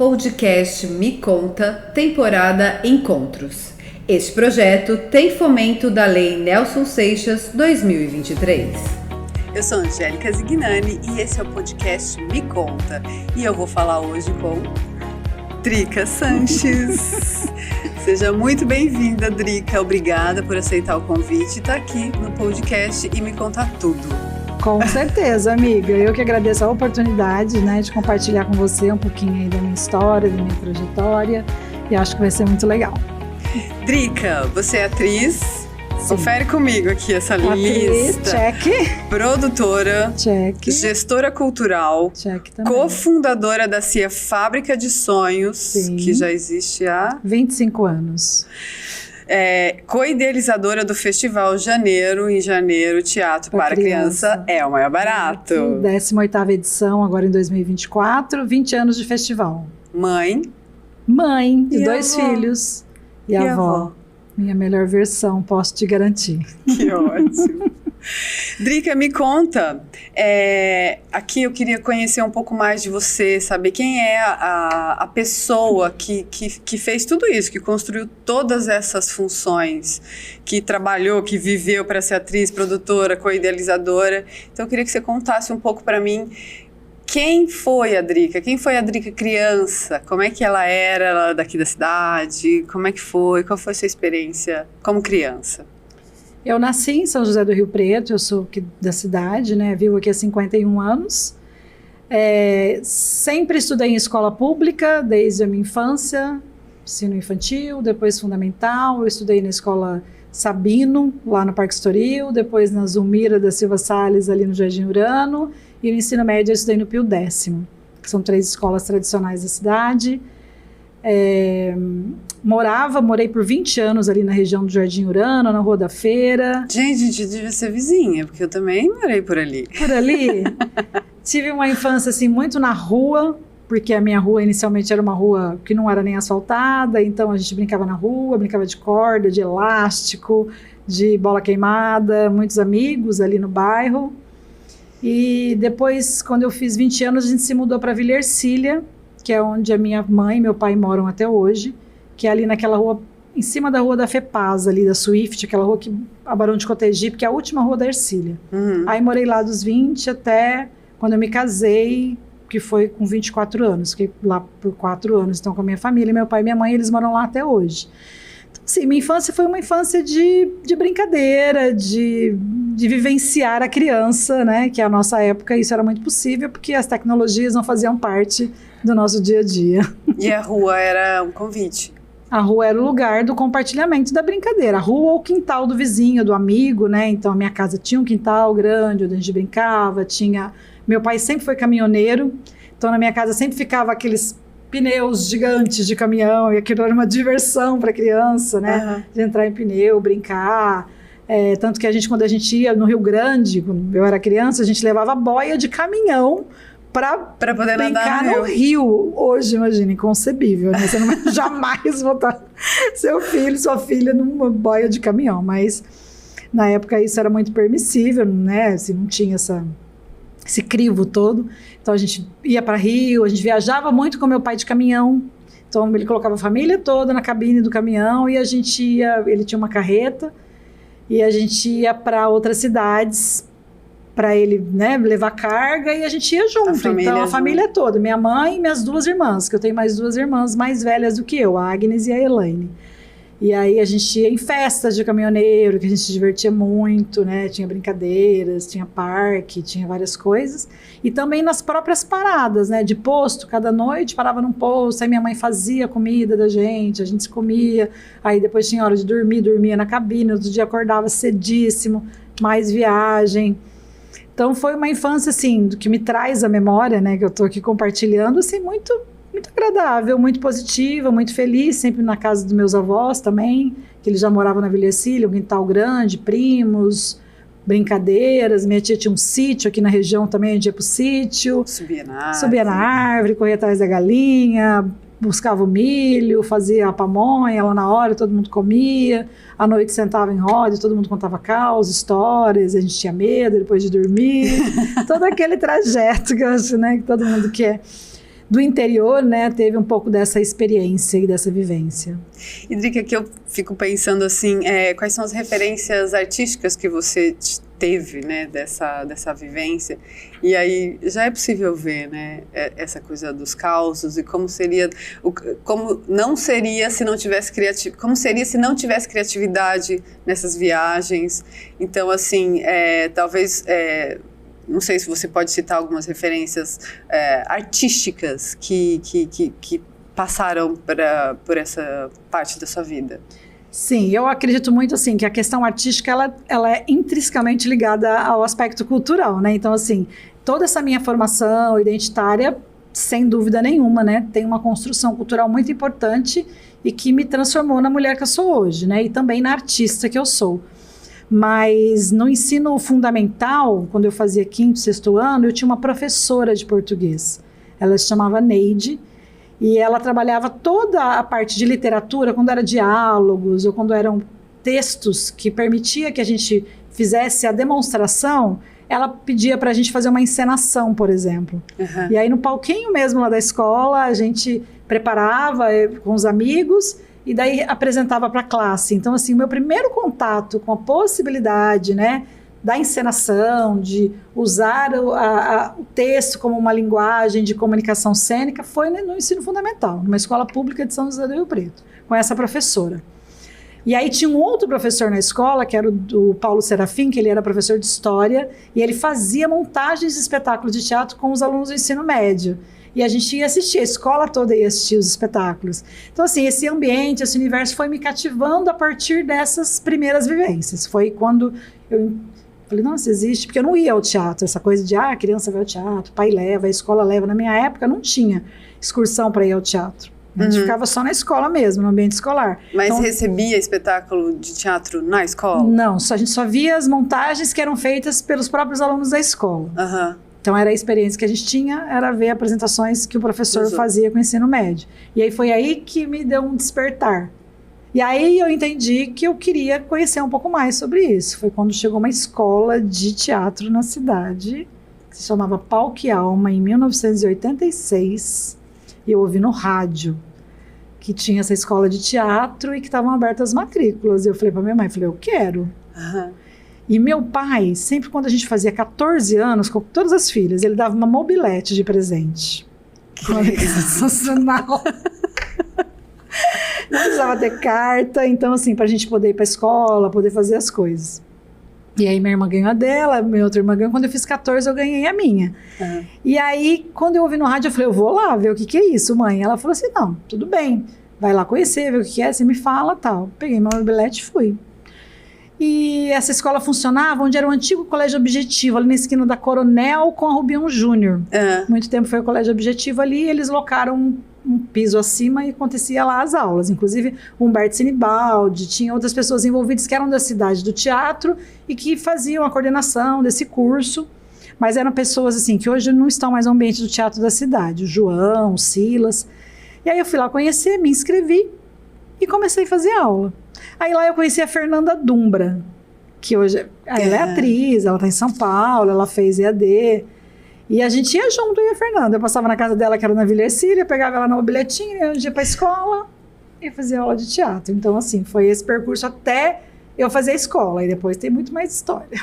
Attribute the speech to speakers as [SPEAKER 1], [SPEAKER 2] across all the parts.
[SPEAKER 1] Podcast Me Conta, temporada Encontros. Este projeto tem fomento da Lei Nelson Seixas 2023.
[SPEAKER 2] Eu sou Angélica Zignani e esse é o podcast Me Conta. E eu vou falar hoje com Drica Sanches. Seja muito bem-vinda, Drica. Obrigada por aceitar o convite e estar aqui no podcast e me contar tudo.
[SPEAKER 3] Com certeza, amiga. Eu que agradeço a oportunidade, de compartilhar com você um pouquinho aí da minha história, da minha trajetória, e acho que vai ser muito legal.
[SPEAKER 2] Drica, você é atriz? Sim. Confere comigo aqui essa lista.
[SPEAKER 3] Check.
[SPEAKER 2] Produtora.
[SPEAKER 3] Check.
[SPEAKER 2] Gestora cultural.
[SPEAKER 3] Check também.
[SPEAKER 2] Cofundadora da CIA Fábrica de Sonhos, sim, que já existe há
[SPEAKER 3] 25 anos.
[SPEAKER 2] Co-idealizadora do Festival Em Janeiro, Teatro para Criança é o Maior Barato.
[SPEAKER 3] 18ª edição, agora em 2024, 20 anos de festival.
[SPEAKER 2] Mãe
[SPEAKER 3] de 2 filhos. E a avó. Minha melhor versão, posso te garantir.
[SPEAKER 2] Que ótimo. Drica, me conta, aqui eu queria conhecer um pouco mais de você, saber quem é a pessoa que fez tudo isso, que construiu todas essas funções, que trabalhou, que viveu para ser atriz, produtora, co-idealizadora. Então eu queria que você contasse um pouco para mim quem foi a Drica? Quem foi a Drica criança? Como é que ela era daqui da cidade? Como é que foi? Qual foi a sua experiência como criança?
[SPEAKER 3] Eu nasci em São José do Rio Preto, eu sou aqui da cidade, vivo aqui há 51 anos. Sempre estudei em escola pública, desde a minha infância, ensino infantil, depois fundamental. Eu estudei na escola Sabino, lá no Parque Estoril, depois na Zulmira da Silva Salles, ali no Jardim Urano, e no ensino médio eu estudei no Pio X, que são 3 escolas tradicionais da cidade. Morei por 20 anos ali na região do Jardim Urano, na Rua da Feira.
[SPEAKER 2] Gente, devia ser vizinha, porque eu também morei por ali.
[SPEAKER 3] Por ali? Tive uma infância assim, muito na rua, porque a minha rua inicialmente era uma rua que não era nem asfaltada, então a gente brincava na rua, brincava de corda, de elástico, de bola queimada, muitos amigos ali no bairro. E depois, quando eu fiz 20 anos, a gente se mudou para Vila Ercília, que é onde a minha mãe e meu pai moram até hoje, que é ali naquela rua, em cima da rua da FEPAS, ali da Swift, aquela rua que a Barão de Cotegipe, que é a última rua da Ercília. Uhum. Aí morei lá dos 20 até quando eu me casei, que foi com 24 anos, fiquei lá por 4 anos, então com a minha família, meu pai e minha mãe, eles moram lá até hoje. Então, assim, minha infância foi uma infância de brincadeira, de vivenciar a criança, que a nossa época isso era muito possível, porque as tecnologias não faziam parte do nosso dia a dia.
[SPEAKER 2] E a rua era um convite?
[SPEAKER 3] A rua era o lugar do compartilhamento da brincadeira. A rua ou o quintal do vizinho, do amigo, Então a minha casa tinha um quintal grande onde a gente brincava, Meu pai sempre foi caminhoneiro, então na minha casa sempre ficava aqueles pneus gigantes de caminhão, e aquilo era uma diversão para criança, Uhum. De entrar em pneu, brincar. Tanto que quando a gente ia no Rio Grande, quando eu era criança, a gente levava boia de caminhão para poder brincar no rio. Hoje, imagina, inconcebível, Você não vai jamais botar seu filho, sua filha numa boia de caminhão, mas na época isso era muito permissível, Assim, não tinha esse crivo todo. Então a gente ia para Rio, a gente viajava muito com meu pai de caminhão. Então ele colocava a família toda na cabine do caminhão e a gente ia, ele tinha uma carreta e a gente ia para outras cidades para ele, levar carga, e a gente ia junto. Então a família toda, minha mãe e minhas 2 irmãs, que eu tenho mais 2 irmãs mais velhas do que eu, a Agnes e a Elaine. E aí a gente ia em festas de caminhoneiro, que a gente se divertia muito, Tinha brincadeiras, tinha parque, tinha várias coisas. E também nas próprias paradas, de posto, cada noite parava num posto, aí minha mãe fazia comida da gente, a gente se comia. Aí depois tinha hora de dormir, dormia na cabine, outro dia acordava cedíssimo, mais viagem. Então foi uma infância, assim, do que me traz a memória, que eu tô aqui compartilhando, assim, muito agradável, muito positiva, muito feliz, sempre na casa dos meus avós também, que eles já moravam na Vila Ercília, um quintal grande, primos, brincadeiras. Minha tia tinha um sítio aqui na região também, a gente ia pro sítio. Subia na árvore, corria atrás da galinha, buscava o milho, fazia a pamonha lá na hora, todo mundo comia. À noite sentava em roda, todo mundo contava causas, histórias, a gente tinha medo depois de dormir. Todo aquele trajeto que eu acho, que todo mundo quer. do interior, né, teve um pouco dessa experiência e dessa vivência.
[SPEAKER 2] E Drica, que eu fico pensando assim, quais são as referências artísticas que você teve, né, dessa vivência? E aí já é possível ver, né, essa coisa dos causos e como seria, como seria se não tivesse criatividade nessas viagens. Então, assim, talvez... não sei se você pode citar algumas referências artísticas que passaram por essa parte da sua vida.
[SPEAKER 3] Sim, eu acredito muito assim que a questão artística ela é intrinsecamente ligada ao aspecto cultural, né? Então, assim, toda essa minha formação identitária, sem dúvida nenhuma, né, tem uma construção cultural muito importante e que me transformou na mulher que eu sou hoje, né? E também na artista que eu sou. Mas no ensino fundamental, quando eu fazia 5º, 6º ano, eu tinha uma professora de português. Ela se chamava Neide, e ela trabalhava toda a parte de literatura, quando era diálogos, ou quando eram textos que permitia que a gente fizesse a demonstração, ela pedia para a gente fazer uma encenação, por exemplo. Uhum. E aí no palquinho mesmo lá da escola, a gente preparava com os amigos, e daí apresentava para a classe. Então, assim, o meu primeiro contato com a possibilidade, né, da encenação, de usar o texto como uma linguagem de comunicação cênica, foi no ensino fundamental, numa escola pública de São José do Rio Preto, com essa professora. E aí tinha um outro professor na escola, que era o Paulo Serafim, que ele era professor de história, e ele fazia montagens de espetáculos de teatro com os alunos do ensino médio. E a gente ia assistir, a escola toda ia assistir os espetáculos. Então, assim, esse ambiente, esse universo foi me cativando a partir dessas primeiras vivências. Foi quando eu falei, nossa, existe, porque eu não ia ao teatro, essa coisa de, a criança vai ao teatro, pai leva, a escola leva. Na minha época, não tinha excursão para ir ao teatro. A gente ficava só na escola mesmo, no ambiente escolar.
[SPEAKER 2] Mas então, recebia espetáculo de teatro na escola?
[SPEAKER 3] Não, a gente só via as montagens que eram feitas pelos próprios alunos da escola.
[SPEAKER 2] Aham.
[SPEAKER 3] Então, era a experiência que a gente tinha, era ver apresentações que o professor fazia com o ensino médio. E aí foi aí que me deu um despertar. E aí eu entendi que eu queria conhecer um pouco mais sobre isso. Foi quando chegou uma escola de teatro na cidade, que se chamava Palco e Alma, em 1986. E eu ouvi no rádio que tinha essa escola de teatro e que estavam abertas as matrículas. E eu falei para minha mãe, eu quero.
[SPEAKER 2] Aham.
[SPEAKER 3] E meu pai, sempre quando a gente fazia 14 anos, com todas as filhas, ele dava uma mobilete de presente. Olha que sensacional. Não precisava ter carta, então assim, pra gente poder ir pra escola, poder fazer as coisas. E aí minha irmã ganhou a dela, minha outra irmã ganhou. Quando eu fiz 14, eu ganhei a minha. Uhum. E aí, quando eu ouvi no rádio, eu falei, eu vou lá ver o que é isso, mãe. Ela falou assim, não, tudo bem, vai lá conhecer, ver o que é, você me fala, tal. Peguei meu mobilete e fui. E essa escola funcionava onde era o antigo Colégio Objetivo, ali na esquina da Coronel com a Rubião Júnior. Muito tempo foi o Colégio Objetivo ali, e eles locaram um piso acima e acontecia lá as aulas. Inclusive, Humberto Sinibaldi, tinha outras pessoas envolvidas que eram da cidade do teatro e que faziam a coordenação desse curso. Mas eram pessoas assim que hoje não estão mais no ambiente do teatro da cidade. O João, o Silas. E aí eu fui lá conhecer, me inscrevi e comecei a fazer aula. Aí lá eu conheci a Fernanda Dumbra, que hoje ela é atriz, ela tá em São Paulo, ela fez EAD. E a gente ia junto, eu e a Fernanda. Eu passava na casa dela, que era na Vila Ercília, pegava ela no bilhetinho, eu ia pra escola e fazia aula de teatro. Então, assim, foi esse percurso até eu fazer a escola. E depois tem muito mais história.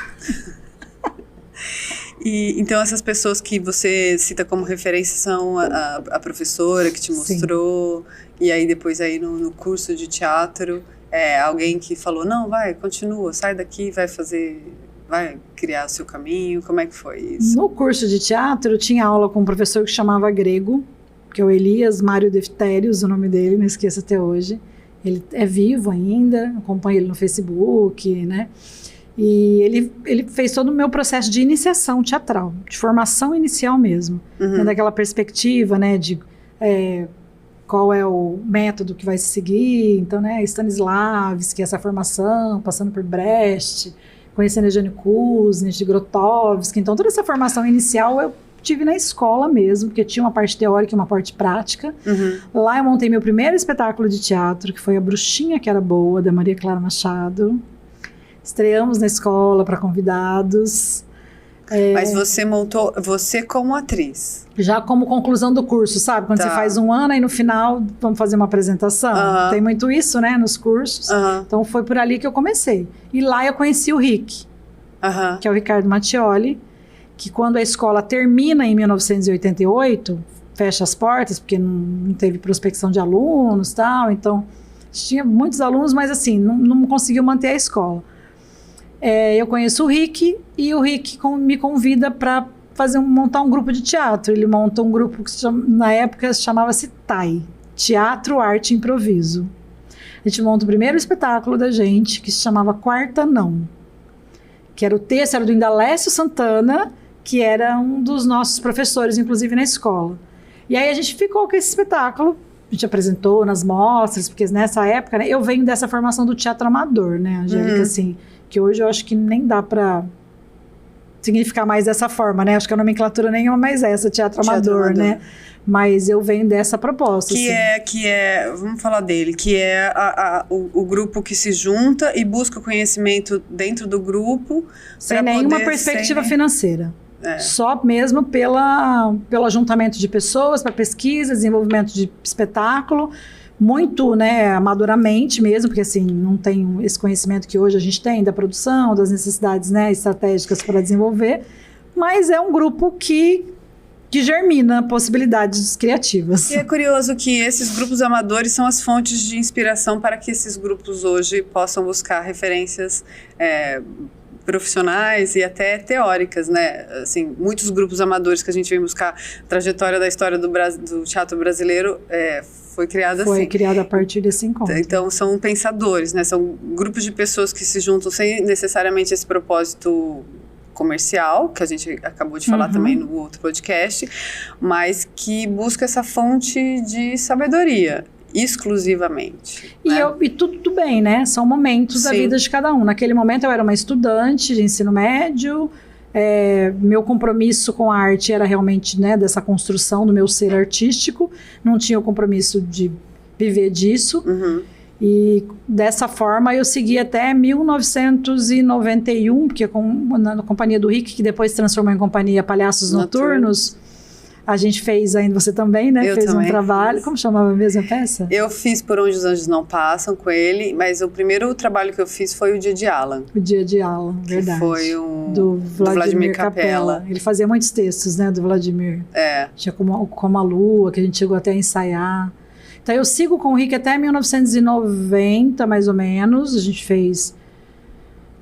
[SPEAKER 2] E, então, essas pessoas que você cita como referência são a professora que te mostrou, sim. E aí depois aí no curso de teatro, alguém que falou, não, vai, continua, sai daqui, vai criar o seu caminho. Como é que foi isso?
[SPEAKER 3] No curso de teatro, eu tinha aula com um professor que chamava Grego, que é o Elias Mário Defterios, o nome dele, não esqueço até hoje. Ele é vivo ainda, acompanho ele no Facebook, né? E ele fez todo o meu processo de iniciação teatral, de formação inicial mesmo. Uhum. Daquela perspectiva, né, de qual é o método que vai se seguir. Então, né, Stanislavski, essa formação, passando por Brecht, conhecendo Eugênio Kuznets, Grotowski. Então, toda essa formação inicial eu tive na escola mesmo, porque tinha uma parte teórica e uma parte prática. Uhum. Lá eu montei meu primeiro espetáculo de teatro, que foi A Bruxinha que Era Boa, da Maria Clara Machado. Estreamos na escola para convidados.
[SPEAKER 2] Mas você montou, você como atriz.
[SPEAKER 3] Já como conclusão do curso, sabe? Quando você faz um ano e no final vamos fazer uma apresentação. Tem muito isso, né, nos cursos. Então foi por ali que eu comecei. E lá eu conheci o Rick, que é o Ricardo Mattioli, que quando a escola termina em 1988, fecha as portas, porque não teve prospecção de alunos e tal, então tinha muitos alunos, mas assim, não conseguiu manter a escola. Eu conheço o Rick e o Rick me convida para montar um grupo de teatro. Ele monta um grupo que na época chamava-se TAI, Teatro, Arte e Improviso. A gente monta o primeiro espetáculo da gente, que se chamava Quarta Não, que era o texto, era do Indalécio Santana, que era um dos nossos professores, inclusive na escola. E aí a gente ficou com esse espetáculo, a gente apresentou nas mostras, porque nessa época, né, eu venho dessa formação do teatro amador, né, Angélica, assim, que hoje eu acho que nem dá pra significar mais dessa forma, né? Acho que a nomenclatura nenhuma mais é essa, teatro amador, né? Mas eu venho dessa proposta.
[SPEAKER 2] Que é, vamos falar dele, que é o grupo que se junta e busca o conhecimento dentro do grupo.
[SPEAKER 3] Sem nenhuma perspectiva financeira. Só mesmo pelo ajuntamento de pessoas, para pesquisa, desenvolvimento de espetáculo, muito, né, amadoramente mesmo, porque assim, não tem esse conhecimento que hoje a gente tem da produção, das necessidades, né, estratégicas para desenvolver, mas é um grupo que germina possibilidades criativas.
[SPEAKER 2] E é curioso que esses grupos amadores são as fontes de inspiração para que esses grupos hoje possam buscar referências profissionais e até teóricas, né? Assim, muitos grupos amadores que a gente vem buscar a trajetória da história do teatro brasileiro foi criada assim.
[SPEAKER 3] Foi criada a partir desse encontro.
[SPEAKER 2] Então, são pensadores, né? São grupos de pessoas que se juntam sem necessariamente esse propósito comercial, que a gente acabou de falar também no outro podcast, mas que busca essa fonte de sabedoria. Exclusivamente. Né?
[SPEAKER 3] E tudo bem, né? São momentos da vida de cada um. Naquele momento eu era uma estudante de ensino médio, meu compromisso com a arte era realmente, né, dessa construção do meu ser artístico, não tinha o compromisso de viver disso. E dessa forma eu segui até 1991, porque na companhia do Rick, que depois se transformou em companhia Palhaços Noturnos, a gente fez ainda, você também, né? Fez um trabalho. Como chamava mesmo a peça?
[SPEAKER 2] Eu fiz Por Onde os Anjos Não Passam com ele, mas o primeiro trabalho que eu fiz foi o Dia de Alan.
[SPEAKER 3] O Dia de Alan, verdade.
[SPEAKER 2] Que foi
[SPEAKER 3] do Vladimir Capella. Ele fazia muitos textos, né, do Vladimir. Tinha como a Lua, que a gente chegou até a ensaiar. Então eu sigo com o Rick até 1990, mais ou menos. A gente fez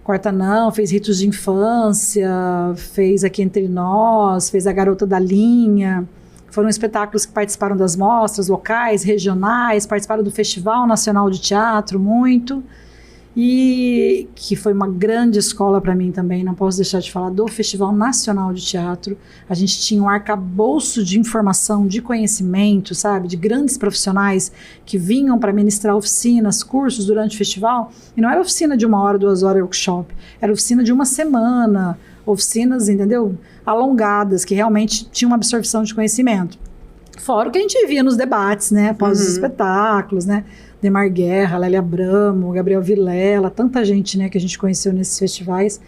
[SPEAKER 3] Quarta Não, fez Ritos de Infância, fez Aqui Entre Nós, fez A Garota da Linha. Foram espetáculos que participaram das mostras locais, regionais, participaram do Festival Nacional de Teatro, muito. E que foi uma grande escola para mim também, não posso deixar de falar do Festival Nacional de Teatro. A gente tinha um arcabouço de informação, de conhecimento, sabe? De grandes profissionais que vinham para ministrar oficinas, cursos durante o festival. E não era oficina de 1 hora, 2 horas, workshop. Era oficina de 1 semana, oficinas, entendeu? Alongadas, que realmente tinham uma absorção de conhecimento. Fora o que a gente via nos debates, né? Após os espetáculos, né? Demar Guerra, Lélia Abramo, Gabriel Vilela, tanta gente, né, que a gente conheceu nesses festivais.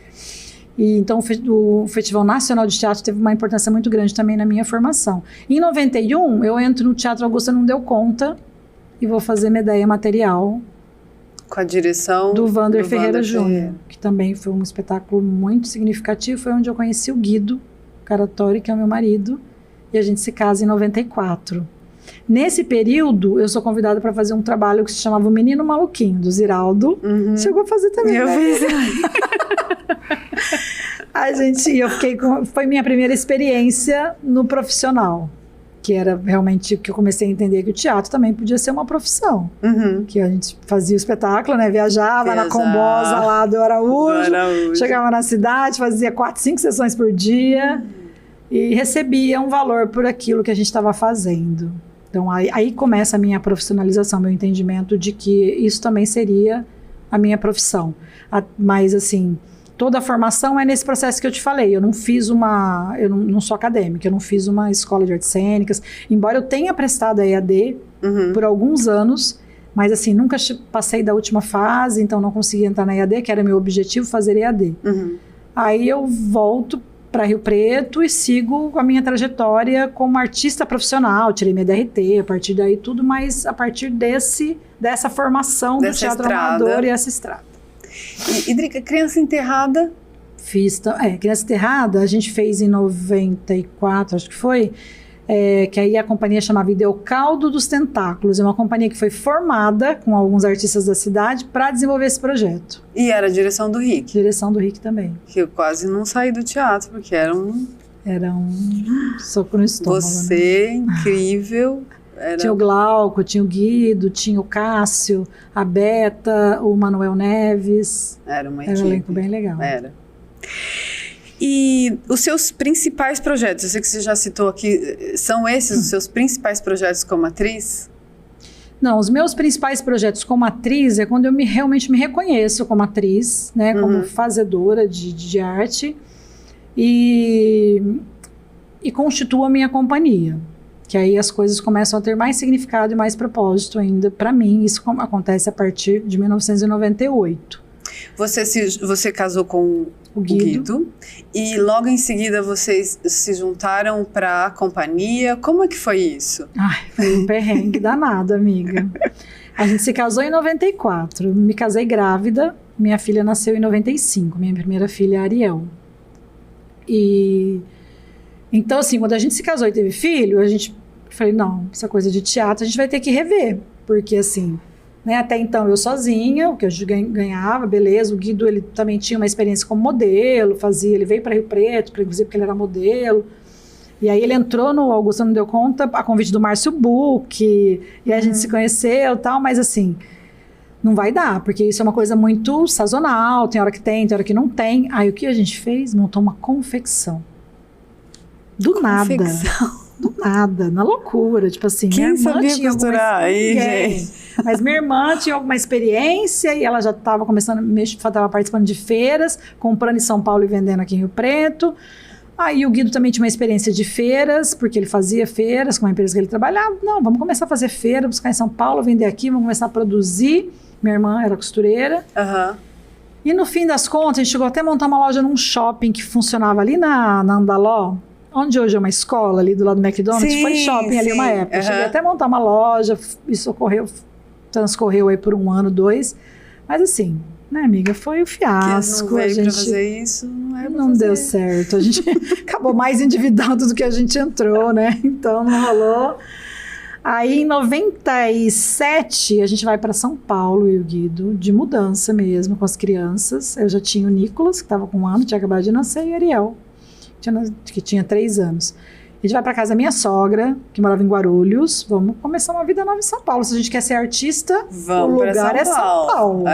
[SPEAKER 3] E então o Festival Nacional de Teatro teve uma importância muito grande também na minha formação. Em 91, eu entro no Teatro Augusta Não Deu Conta e vou fazer Medeia Material.
[SPEAKER 2] Com a direção
[SPEAKER 3] do Vander Ferreira Júnior, que também foi um espetáculo muito significativo. Foi onde eu conheci o Guido Caratori, que é o meu marido, e a gente se casa em 94. Nesse período, eu sou convidada para fazer um trabalho que se chamava O Menino Maluquinho, do Ziraldo. Chegou a fazer também.
[SPEAKER 2] Eu fiz.
[SPEAKER 3] Foi minha primeira experiência no profissional, que era realmente que eu comecei a entender que o teatro também podia ser uma profissão. Que a gente fazia o espetáculo, né? Viajava na Combosa lá do Araújo, chegava na cidade, fazia 4, 5 sessões por dia e recebia um valor por aquilo que a gente estava fazendo. Então, aí começa a minha profissionalização, meu entendimento de que isso também seria a minha profissão. Mas, assim, toda a formação é nesse processo que eu te falei. Eu não sou acadêmica, eu não fiz uma escola de artes cênicas, embora eu tenha prestado a EAD por alguns anos, mas, assim, nunca passei da última fase, então não consegui entrar na EAD, que era meu objetivo, fazer EAD. Aí eu volto para Rio Preto e sigo a minha trajetória como artista profissional. Tirei minha DRT, a partir daí tudo, mas a partir dessa formação do teatro amador e essa estrada.
[SPEAKER 2] E Drica, Criança Enterrada?
[SPEAKER 3] Fiz, Criança Enterrada a gente fez em 94, acho que foi, que aí a companhia chamava Ideocaldo dos Tentáculos. É uma companhia que foi formada com alguns artistas da cidade para desenvolver esse projeto.
[SPEAKER 2] E era a direção do Rick?
[SPEAKER 3] Direção do Rick também.
[SPEAKER 2] Que eu quase não saí do teatro, porque era um
[SPEAKER 3] soco no estômago.
[SPEAKER 2] Você, né? Incrível.
[SPEAKER 3] Tinha o Glauco, tinha o Guido, tinha o Cássio, a Beta, o Manuel Neves.
[SPEAKER 2] Era uma equipe.
[SPEAKER 3] Era um elenco bem legal.
[SPEAKER 2] Era. E os seus principais projetos, eu sei que você já citou aqui, são esses os seus principais projetos como atriz?
[SPEAKER 3] Não, os meus principais projetos como atriz é quando eu realmente me reconheço como atriz, né, como fazedora de arte e constituo a minha companhia, que aí as coisas começam a ter mais significado e mais propósito ainda para mim. Isso acontece a partir de 1998.
[SPEAKER 2] Você casou com o Guido e logo em seguida vocês se juntaram para a companhia. Como é que foi isso?
[SPEAKER 3] Ai, foi um perrengue danado, amiga. A gente se casou em 94, me casei grávida, minha filha nasceu em 95, minha primeira filha, Ariel. E então, assim, quando a gente se casou e teve filho, falei, não, essa coisa de teatro a gente vai ter que rever, porque assim, né, até então eu sozinha, o que eu ganhava, beleza, o Guido, ele também tinha uma experiência como modelo, ele veio para Rio Preto, inclusive porque ele era modelo, e aí ele entrou no Augusta Não Deu Conta, a convite do Márcio Buch, e a gente se conheceu e tal, mas assim, não vai dar, porque isso é uma coisa muito sazonal, tem hora que tem hora que não tem. Aí o que a gente fez? Montou uma confecção. Do nada, na loucura, tipo assim,
[SPEAKER 2] quem
[SPEAKER 3] minha irmã
[SPEAKER 2] sabia
[SPEAKER 3] tinha
[SPEAKER 2] costurar aí, gente?
[SPEAKER 3] Mas minha irmã tinha alguma experiência e ela já estava estava participando de feiras, comprando em São Paulo e vendendo aqui em Rio Preto. Aí o Guido também tinha uma experiência de feiras, porque ele fazia feiras com a empresa que ele trabalhava. Não, vamos começar a fazer feira, buscar em São Paulo, vender aqui, vamos começar a produzir. Minha irmã era costureira. E no fim das contas, a gente chegou até a montar uma loja num shopping que funcionava ali na Andaló, onde hoje é uma escola, ali do lado do McDonald's. Foi shopping ali uma época. Cheguei até a montar uma loja, isso transcorreu aí por 1 ano, 2. Mas assim, né, amiga, foi o fiasco.
[SPEAKER 2] Não veio pra fazer isso,
[SPEAKER 3] não deu certo. A gente acabou mais endividado do que a gente entrou, né? Então não rolou. Aí em 97 a gente vai para São Paulo, e o Guido, de mudança mesmo, com as crianças. Eu já tinha o Nicolas, que estava com 1 ano, tinha acabado de nascer, e a Ariel, que tinha 3 anos. A gente vai para casa da minha sogra, que morava em Guarulhos. Vamos começar uma vida nova em São Paulo. Se a gente quer ser artista, o lugar é São Paulo.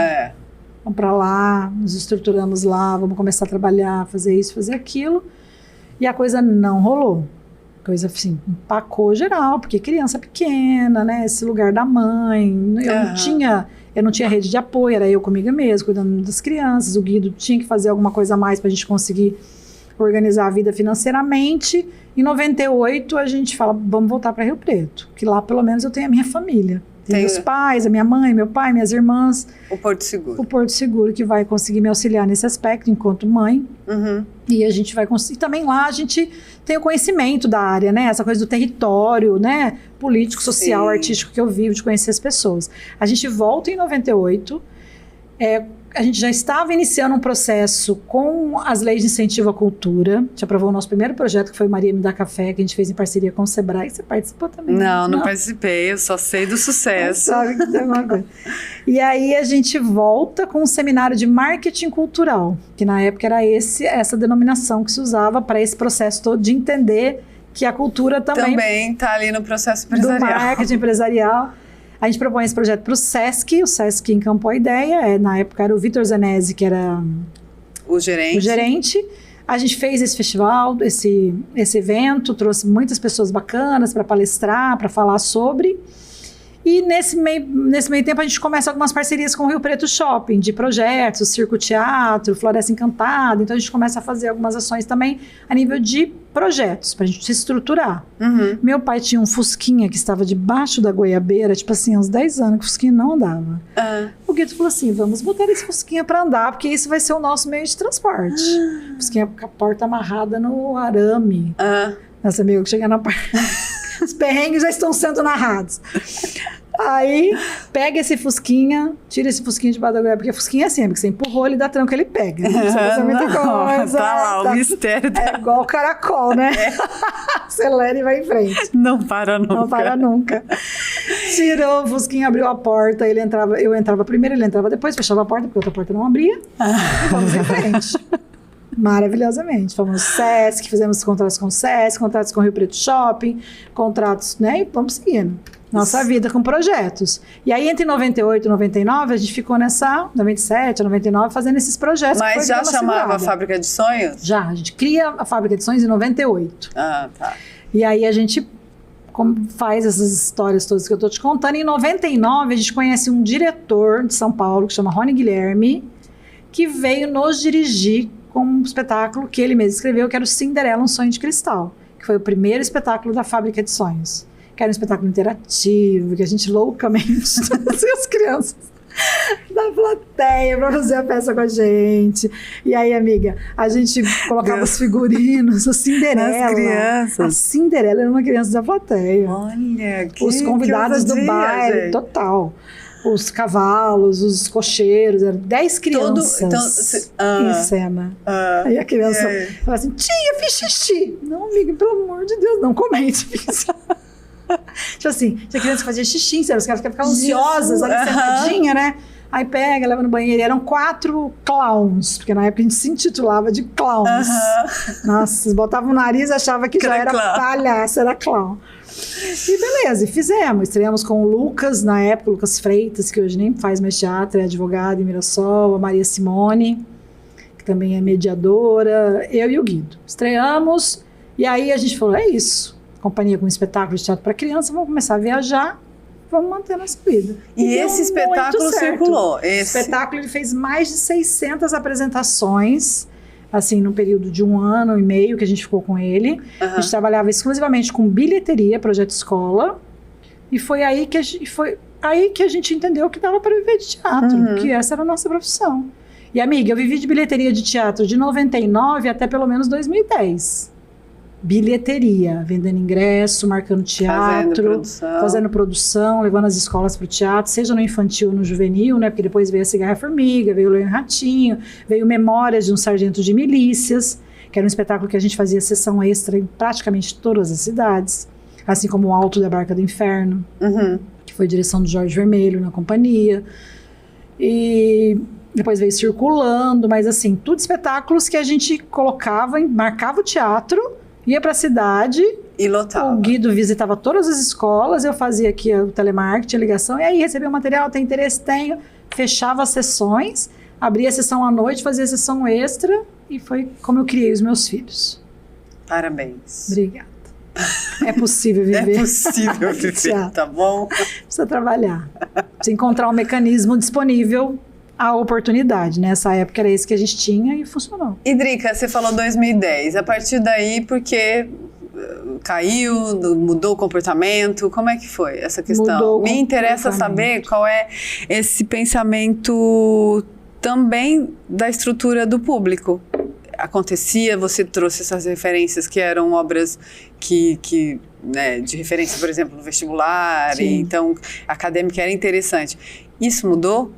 [SPEAKER 3] Vamos para lá, nos estruturamos lá, vamos começar a trabalhar, fazer isso, fazer aquilo. E a coisa não rolou. A coisa assim, empacou geral, porque criança pequena, né? Esse lugar da mãe. Eu não tinha rede de apoio, era eu comigo mesmo, cuidando das crianças. O Guido tinha que fazer alguma coisa a mais para a gente conseguir organizar a vida financeiramente. Em 98 a gente fala, vamos voltar para Rio Preto, que lá pelo menos eu tenho a minha família. Tenho meus pais, a minha mãe, meu pai, minhas irmãs.
[SPEAKER 2] O Porto Seguro.
[SPEAKER 3] O Porto Seguro, que vai conseguir me auxiliar nesse aspecto enquanto mãe. E a gente vai conseguir. Também lá a gente tem o conhecimento da área, né? Essa coisa do território, né? Político, social, artístico que eu vivo, de conhecer as pessoas. A gente volta em 98. A gente já estava iniciando um processo com as leis de incentivo à cultura. A gente aprovou o nosso primeiro projeto, que foi Maria Me Dá Café, que a gente fez em parceria com o Sebrae. Você participou também?
[SPEAKER 2] Não participei, eu só sei do sucesso.
[SPEAKER 3] Sabe que tem uma coisa. E aí a gente volta com um seminário de marketing cultural, que na época era essa denominação que se usava para esse processo todo de entender que a cultura também
[SPEAKER 2] está ali no processo empresarial.
[SPEAKER 3] Do marketing empresarial. A gente propõe esse projeto para o Sesc encampou a ideia. Na época era o Vitor Zanesi, que era o gerente. A gente fez esse festival, esse evento, trouxe muitas pessoas bacanas para palestrar, para falar sobre. E nesse meio tempo a gente começa algumas parcerias com o Rio Preto Shopping, de projetos, Circo Teatro, Floresta Encantada. Então a gente começa a fazer algumas ações também a nível de projetos, pra gente se estruturar. Meu pai tinha um Fusquinha que estava debaixo da goiabeira, tipo assim, há uns 10 anos que o Fusquinha não andava. O Guido falou assim, vamos botar esse Fusquinha pra andar, porque isso vai ser o nosso meio de transporte. Fusquinha com a porta amarrada no arame. Nossa, amigo, que chegar na parte... Os perrengues já estão sendo narrados. Aí, pega esse Fusquinha, tira esse Fusquinha de baixo da goiaba, porque Fusquinha é assim, porque você empurrou, ele dá tranco, ele pega. Não precisa fazer muita coisa.
[SPEAKER 2] Tá lá, o mistério.
[SPEAKER 3] É igual o caracol, né? Acelera e vai em frente.
[SPEAKER 2] Não para nunca.
[SPEAKER 3] Não para nunca. Tirou o Fusquinha, abriu a porta, eu entrava primeiro, ele entrava depois, fechava a porta, porque a outra porta não abria. E vamos em frente. Maravilhosamente. Fomos no Sesc, fizemos contratos com o Sesc, contratos com o Rio Preto Shopping, contratos, né? E vamos seguindo. Nossa vida com projetos. E aí, entre 98 e 99, a gente ficou nessa, 97, 99, fazendo esses projetos.
[SPEAKER 2] Mas já chamava Fábrica de Sonhos?
[SPEAKER 3] Já, a gente cria a Fábrica de Sonhos em 98.
[SPEAKER 2] Tá.
[SPEAKER 3] E aí a gente faz essas histórias todas que eu tô te contando. Em 99, a gente conhece um diretor de São Paulo, que chama Rony Guilherme, que veio nos dirigir com um espetáculo que ele mesmo escreveu, que era o Cinderela, um Sonho de Cristal, que foi o primeiro espetáculo da Fábrica de Sonhos, que era um espetáculo interativo, que a gente loucamente trazia as crianças da plateia pra fazer a peça com a gente. E aí, amiga, a gente colocava os figurinos, a Cinderela.
[SPEAKER 2] As crianças.
[SPEAKER 3] A Cinderela era uma criança da plateia.
[SPEAKER 2] Olha, que
[SPEAKER 3] os convidados do baile, gente. Total. Os cavalos, os cocheiros, eram 10 crianças em cena. Aí a criança fala assim, tia, fiz xixi. Não, amiga, pelo amor de Deus, não comente isso. Tipo assim, tinha criança que fazia xixi, os caras ficavam ansiosas, ali sentadinha, né? Aí pega, leva no banheiro. E eram 4 clowns, porque na época a gente se intitulava de clowns. Nossa, botava o nariz, achava que já era palhaço, era clown. E beleza, e fizemos. Estreamos com o Lucas, na época, o Lucas Freitas, que hoje nem faz mais teatro, é advogado em Mirassol, a Maria Simone, que também é mediadora, eu e o Guido. Estreamos, e aí a gente falou, é isso. Companhia com espetáculo de teatro para criança, vamos começar a viajar, vamos manter nossa vida.
[SPEAKER 2] E esse espetáculo circulou?
[SPEAKER 3] Esse espetáculo ele fez mais de 600 apresentações, assim, num período de 1 ano e meio que a gente ficou com ele. A gente trabalhava exclusivamente com bilheteria, projeto escola, e foi aí que a gente entendeu que dava para viver de teatro, que essa era a nossa profissão. E, amiga, eu vivi de bilheteria de teatro de 99 até pelo menos 2010. Bilheteria, vendendo ingresso, marcando teatro, fazendo produção, levando as escolas para o teatro, seja no infantil ou no juvenil, né? Porque depois veio a Cigarra Formiga, veio o Leão e Ratinho, veio Memórias de um Sargento de Milícias, que era um espetáculo que a gente fazia sessão extra em praticamente todas as cidades, assim como o Alto da Barca do Inferno, que foi direção do Jorge Vermelho na companhia. E depois veio Circulando, mas assim, tudo espetáculos que a gente colocava, marcava o teatro, ia para a cidade,
[SPEAKER 2] e lotava.
[SPEAKER 3] O Guido visitava todas as escolas, eu fazia aqui o telemarketing, a ligação, e aí recebia o material, tem interesse, tenho, fechava as sessões, abria a sessão à noite, fazia a sessão extra, e foi como eu criei os meus filhos.
[SPEAKER 2] Parabéns.
[SPEAKER 3] Obrigada. É possível viver.
[SPEAKER 2] É possível viver, tá bom?
[SPEAKER 3] Precisa trabalhar. Precisa encontrar um mecanismo disponível a oportunidade, né? Nessa época era isso que a gente tinha e funcionou.
[SPEAKER 2] E Drica, você falou 2010, a partir daí porque caiu, mudou o comportamento, como é que foi essa questão? Me interessa saber qual é esse pensamento também da estrutura do público. Acontecia, você trouxe essas referências que eram obras né, de referência, por exemplo, no vestibular, e então acadêmica era interessante. Isso mudou?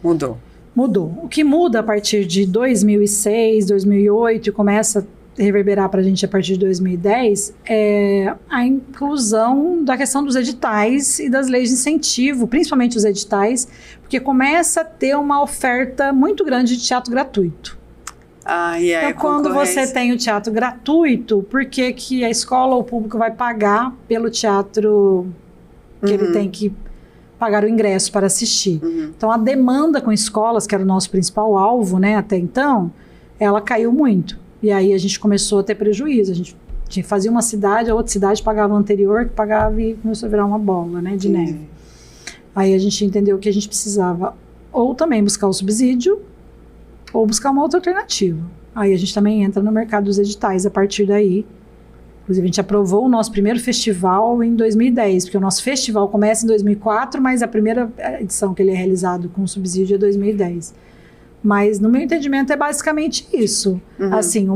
[SPEAKER 2] Mudou. O que muda a partir de 2006, 2008 e começa a reverberar para a gente a partir de 2010 é a inclusão da questão dos editais e das leis de incentivo, principalmente os editais, porque começa a ter uma oferta muito grande de teatro gratuito. E aí,
[SPEAKER 3] então, quando você tem o teatro gratuito, por que que a escola ou o público vai pagar pelo teatro que ele tem que pagar o ingresso para assistir? Então, a demanda com escolas, que era o nosso principal alvo, né, até então, ela caiu muito. E aí a gente começou a ter prejuízo. A gente Fazia uma cidade, a outra cidade pagava a anterior, que pagava e começou a virar uma bola, né, de neve. Aí a gente entendeu que a gente precisava ou também buscar o subsídio, ou buscar uma outra alternativa. Aí a gente também entra no mercado dos editais a partir daí. Inclusive, a gente aprovou o nosso primeiro festival em 2010, porque o nosso festival começa em 2004, mas a primeira edição que ele é realizado com subsídio é 2010. Mas, no meu entendimento, é basicamente isso. Assim,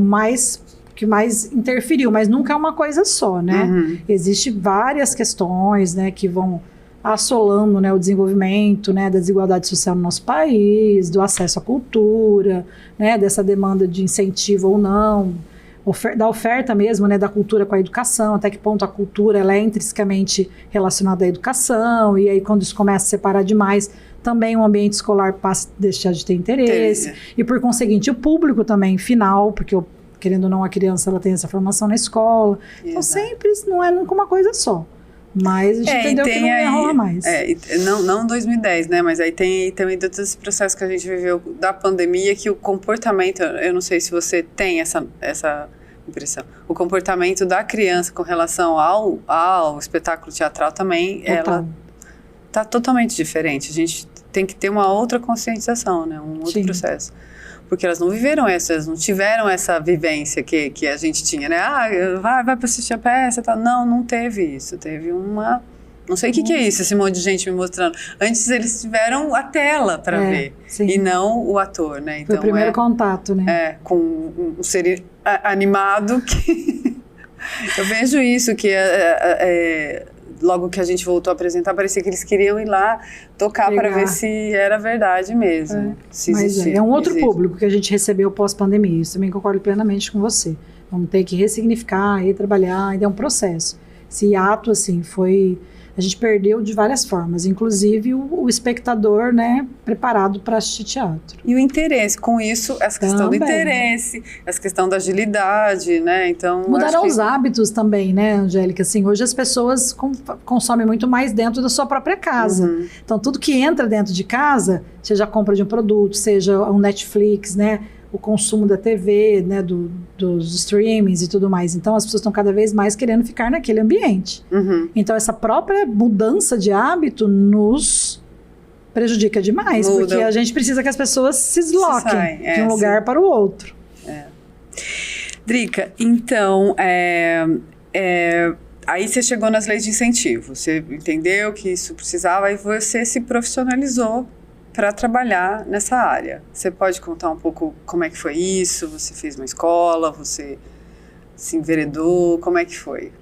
[SPEAKER 3] que mais interferiu, mas nunca é uma coisa só, né? Existem várias questões, né, que vão assolando, né, o desenvolvimento, né, da desigualdade social no nosso país, do acesso à cultura, né, dessa demanda de incentivo ou não, da oferta mesmo, né, da cultura com a educação, até que ponto a cultura ela é intrinsecamente relacionada à educação, e aí quando isso começa a separar demais, também o ambiente escolar passa a deixar de ter interesse, e por conseguinte o público também final, porque querendo ou não a criança ela tem essa formação na escola, então sempre não é nunca uma coisa só. Mas a gente entendeu que não ia rolar mais.
[SPEAKER 2] Não 2010, né? Mas aí tem também todos esses processos que a gente viveu da pandemia, que o comportamento, eu não sei se você tem essa impressão, o comportamento da criança com relação ao espetáculo teatral também, ela tá totalmente diferente. A gente tem que ter uma outra conscientização, né? Um outro processo. Porque elas não viveram elas não tiveram essa vivência que a gente tinha, né? Vai para assistir a peça e tal. Não teve isso. Teve uma... Não sei o que é isso, esse monte de gente me mostrando. Antes eles tiveram a tela para ver, e não o ator, né? Então,
[SPEAKER 3] foi o primeiro contato, né?
[SPEAKER 2] Com um ser animado que... Eu vejo isso, que logo que a gente voltou a apresentar, parecia que eles queriam ir lá tocar para ver se era verdade mesmo. Se existia.
[SPEAKER 3] É um outro público que a gente recebeu pós-pandemia. Isso também concordo plenamente com você. Vamos ter que ressignificar, retrabalhar, ainda é um processo. Esse ato, assim, a gente perdeu de várias formas, inclusive o espectador, né, preparado para assistir teatro.
[SPEAKER 2] E o interesse, com isso, essa questão do interesse, essa questão da agilidade, né, então...
[SPEAKER 3] Mudaram os hábitos também, né, Angélica, assim, hoje as pessoas consomem muito mais dentro da sua própria casa. Então, tudo que entra dentro de casa, seja a compra de um produto, seja um Netflix, né, o consumo da TV, né, dos streamings e tudo mais. Então, as pessoas estão cada vez mais querendo ficar naquele ambiente. Então, essa própria mudança de hábito nos prejudica demais, porque a gente precisa que as pessoas se desloquem de um lugar para o outro.
[SPEAKER 2] Drica, então, aí você chegou nas leis de incentivo, você entendeu que isso precisava e você se profissionalizou para trabalhar nessa área. Você pode contar um pouco como é que foi isso? Você fez uma escola, você se enveredou, como é que foi?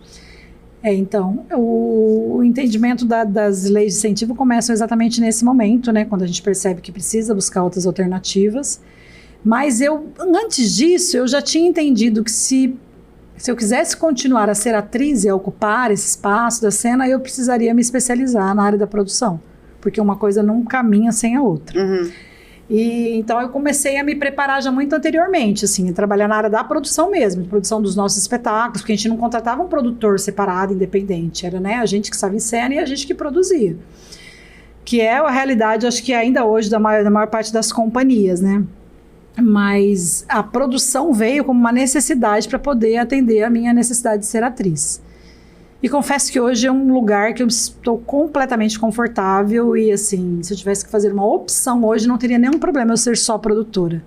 [SPEAKER 3] Então, o entendimento das leis de incentivo começa exatamente nesse momento, né, quando a gente percebe que precisa buscar outras alternativas. Mas antes disso, eu já tinha entendido que se eu quisesse continuar a ser atriz e a ocupar esse espaço da cena, eu precisaria me especializar na área da produção, porque uma coisa não caminha sem a outra. E então eu comecei a me preparar já muito anteriormente, assim, a trabalhar na área da produção mesmo, de produção dos nossos espetáculos, porque a gente não contratava um produtor separado, independente, era, né, a gente que estava em cena e a gente que produzia. Que é a realidade, acho que ainda hoje, da maior parte das companhias, né? Mas a produção veio como uma necessidade para poder atender a minha necessidade de ser atriz. E confesso que hoje é um lugar que eu estou completamente confortável e, assim, se eu tivesse que fazer uma opção hoje, não teria nenhum problema eu ser só produtora.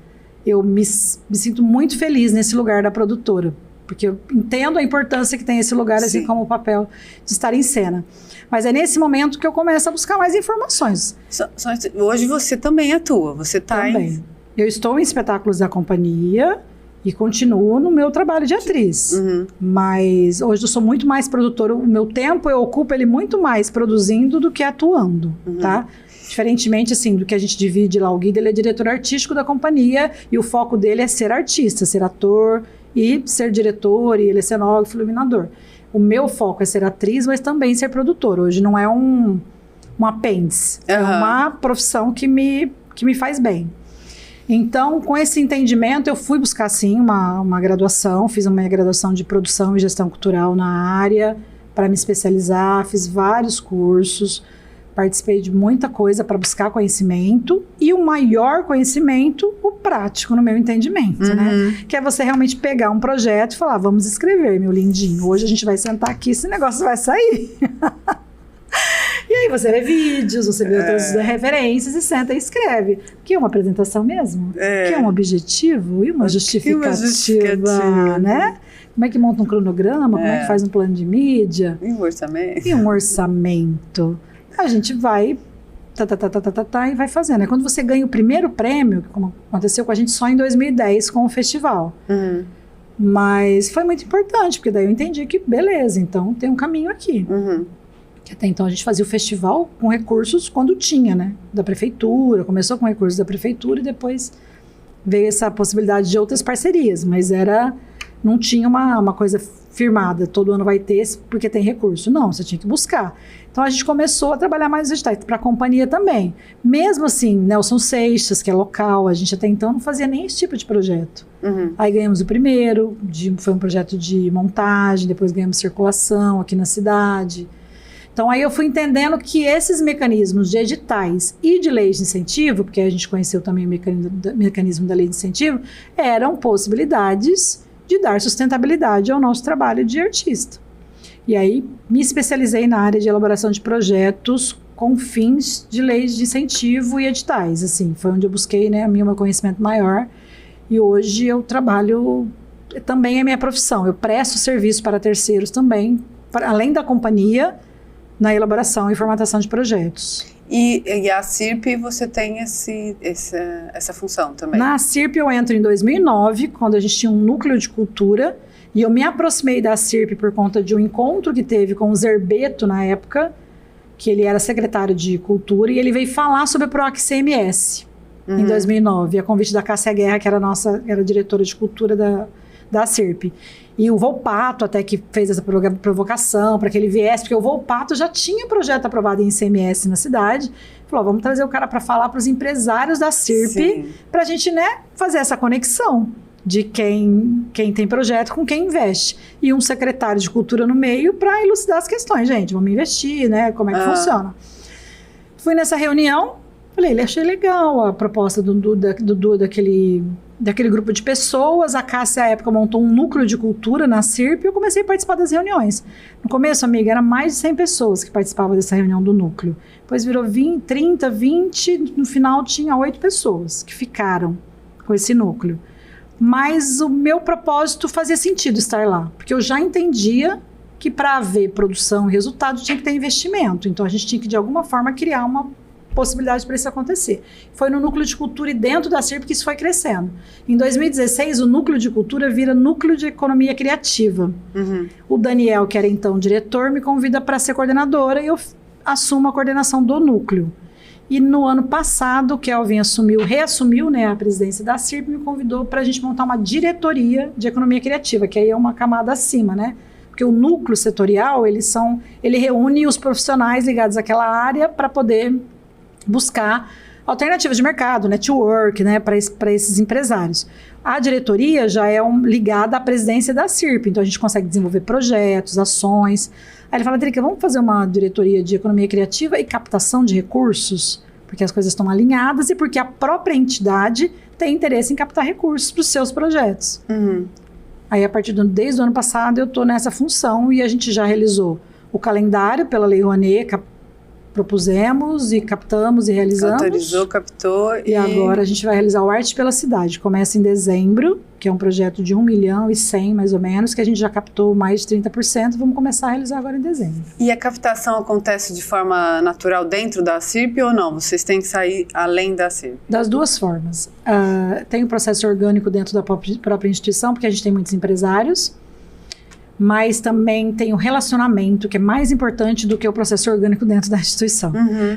[SPEAKER 3] Eu me sinto muito feliz nesse lugar da produtora, porque eu entendo a importância que tem esse lugar, assim como o papel de estar em cena. Mas é nesse momento que eu começo a buscar mais informações.
[SPEAKER 2] Hoje você também atua, você está em...
[SPEAKER 3] Eu estou em espetáculos da companhia e continuo no meu trabalho de atriz. Mas hoje eu sou muito mais produtora. O meu tempo eu ocupo ele muito mais produzindo do que atuando, tá? Diferentemente, assim, do que a gente divide lá, o Guido, ele é diretor artístico da companhia e o foco dele é ser artista, ser ator e ser diretor, e ele é cenógrafo, iluminador. O meu foco é ser atriz, mas também ser produtor. Hoje não é um apêndice, é uma profissão que me faz bem. Então, com esse entendimento, eu fui buscar, sim, uma graduação, fiz uma graduação de produção e gestão cultural na área, para me especializar, fiz vários cursos, Participei de muita coisa para buscar conhecimento e o maior conhecimento, o prático, no meu entendimento, né? Que é você realmente pegar um projeto e falar, vamos escrever, meu lindinho. Hoje a gente vai sentar aqui, esse negócio vai sair. E aí você vê vídeos, você vê outras referências e senta e escreve. Que é uma apresentação mesmo? Que é um objetivo e uma justificativa, né? Como é que monta um cronograma? Como é que faz um plano de mídia?
[SPEAKER 2] E um orçamento.
[SPEAKER 3] E um orçamento. A gente vai e vai fazendo. É quando você ganha o primeiro prêmio, como aconteceu com a gente só em 2010 com o festival. Mas foi muito importante, porque daí eu entendi que beleza, então tem um caminho aqui. Que até então a gente fazia o festival com recursos quando tinha, né? Da prefeitura, começou com recursos da prefeitura e depois veio essa possibilidade de outras parcerias, mas não tinha uma coisa firmada, todo ano vai ter porque tem recurso. Não, você tinha que buscar. Então a gente começou a trabalhar mais editais para a companhia também. Mesmo assim, Nelson Seixas, que é local, a gente até então não fazia nem esse tipo de projeto. Aí ganhamos o primeiro, foi um projeto de montagem, depois ganhamos circulação aqui na cidade. Então aí eu fui entendendo que esses mecanismos de editais e de leis de incentivo, porque a gente conheceu também o mecanismo da lei de incentivo, eram possibilidades de dar sustentabilidade ao nosso trabalho de artista. E aí me especializei na área de elaboração de projetos com fins de leis de incentivo e editais. Assim, foi onde eu busquei, né, meu conhecimento maior. E hoje eu trabalho, também é minha profissão. Eu presto serviço para terceiros também, além da companhia, na elaboração e formatação de projetos.
[SPEAKER 2] E a CIRP, você tem essa função também?
[SPEAKER 3] Na CIRP eu entro em 2009, quando a gente tinha um núcleo de cultura, e eu me aproximei da CIRP por conta de um encontro que teve com o Zerbeto na época, que ele era secretário de cultura, e ele veio falar sobre o PROAC CMS em 2009, a convite da Cássia Guerra, que era diretora de cultura da CIRP. E o Volpato até que fez essa provocação para que ele viesse, porque o Volpato já tinha projeto aprovado em ICMS na cidade. Falou, vamos trazer o cara para falar para os empresários da CIRP, para a gente, né, fazer essa conexão de quem tem projeto com quem investe. E um secretário de cultura no meio para elucidar as questões. Gente, vamos investir, né? Como é que funciona? Fui nessa reunião, falei, achei legal a proposta daquele grupo de pessoas. A Cássia, à época, montou um núcleo de cultura na CIRP e eu comecei a participar das reuniões. No começo, amiga, era mais de 100 pessoas que participavam dessa reunião do núcleo. Depois virou 30, 20, no final tinha 8 pessoas que ficaram com esse núcleo. Mas o meu propósito fazia sentido estar lá, porque eu já entendia que para haver produção e resultado tinha que ter investimento. Então a gente tinha que, de alguma forma, criar uma possibilidade para isso acontecer. Foi no núcleo de cultura e dentro da CIRP que isso foi crescendo. Em 2016, o núcleo de cultura vira núcleo de economia criativa. O Daniel, que era então diretor, me convida para ser coordenadora e eu assumo a coordenação do núcleo. E no ano passado, o Kelvin reassumiu, né, a presidência da CIRP, me convidou para a gente montar uma diretoria de economia criativa, que aí é uma camada acima, né? Porque o núcleo setorial, ele reúne os profissionais ligados àquela área para poder buscar alternativas de mercado, network, né, para esses empresários. A diretoria já é ligada à presidência da CIRP, então a gente consegue desenvolver projetos, ações. Aí ele fala, Drica, vamos fazer uma diretoria de economia criativa e captação de recursos, porque as coisas estão alinhadas e porque a própria entidade tem interesse em captar recursos para os seus projetos. Aí, desde o ano passado, eu estou nessa função e a gente já realizou o calendário pela Lei Rouanet, propusemos e captamos e realizamos.
[SPEAKER 2] Autorizou, captou
[SPEAKER 3] e agora a gente vai realizar o Arte pela Cidade. Começa em dezembro, que é um projeto de 1,1 milhão mais ou menos, que a gente já captou mais de 30%. Vamos começar a realizar agora em dezembro.
[SPEAKER 2] E a captação acontece de forma natural dentro da CIRP ou não? Vocês têm que sair além da CIRP?
[SPEAKER 3] Das duas formas. Tem o processo orgânico dentro da própria instituição, porque a gente tem muitos empresários, mas também tem o relacionamento, que é mais importante do que o processo orgânico dentro da instituição.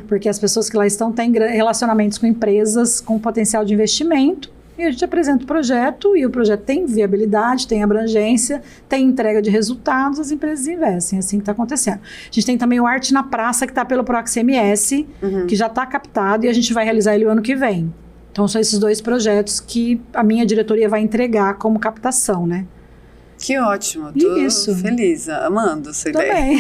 [SPEAKER 3] Porque as pessoas que lá estão têm relacionamentos com empresas com potencial de investimento, e a gente apresenta o projeto, e o projeto tem viabilidade, tem abrangência, tem entrega de resultados, as empresas investem, é assim que está acontecendo. A gente tem também o Arte na Praça, que está pelo PROAC CMS, que já está captado, e a gente vai realizar ele o ano que vem. Então são esses 2 projetos que a minha diretoria vai entregar como captação, né?
[SPEAKER 2] Que ótimo, tô feliz, amando essa ideia.
[SPEAKER 3] Também.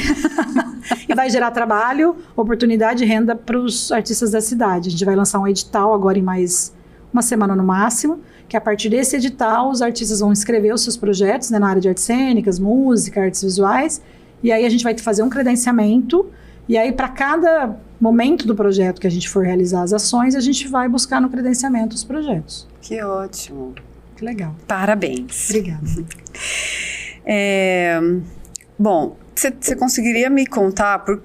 [SPEAKER 3] E vai gerar trabalho, oportunidade e renda para os artistas da cidade. A gente vai lançar um edital agora em mais uma semana no máximo, que a partir desse edital os artistas vão inscrever os seus projetos, né, na área de artes cênicas, música, artes visuais, e aí a gente vai fazer um credenciamento, e aí para cada momento do projeto que a gente for realizar as ações, a gente vai buscar no credenciamento os projetos.
[SPEAKER 2] Que ótimo.
[SPEAKER 3] Que legal.
[SPEAKER 2] Parabéns.
[SPEAKER 3] Obrigada.
[SPEAKER 2] Bom, você conseguiria me contar por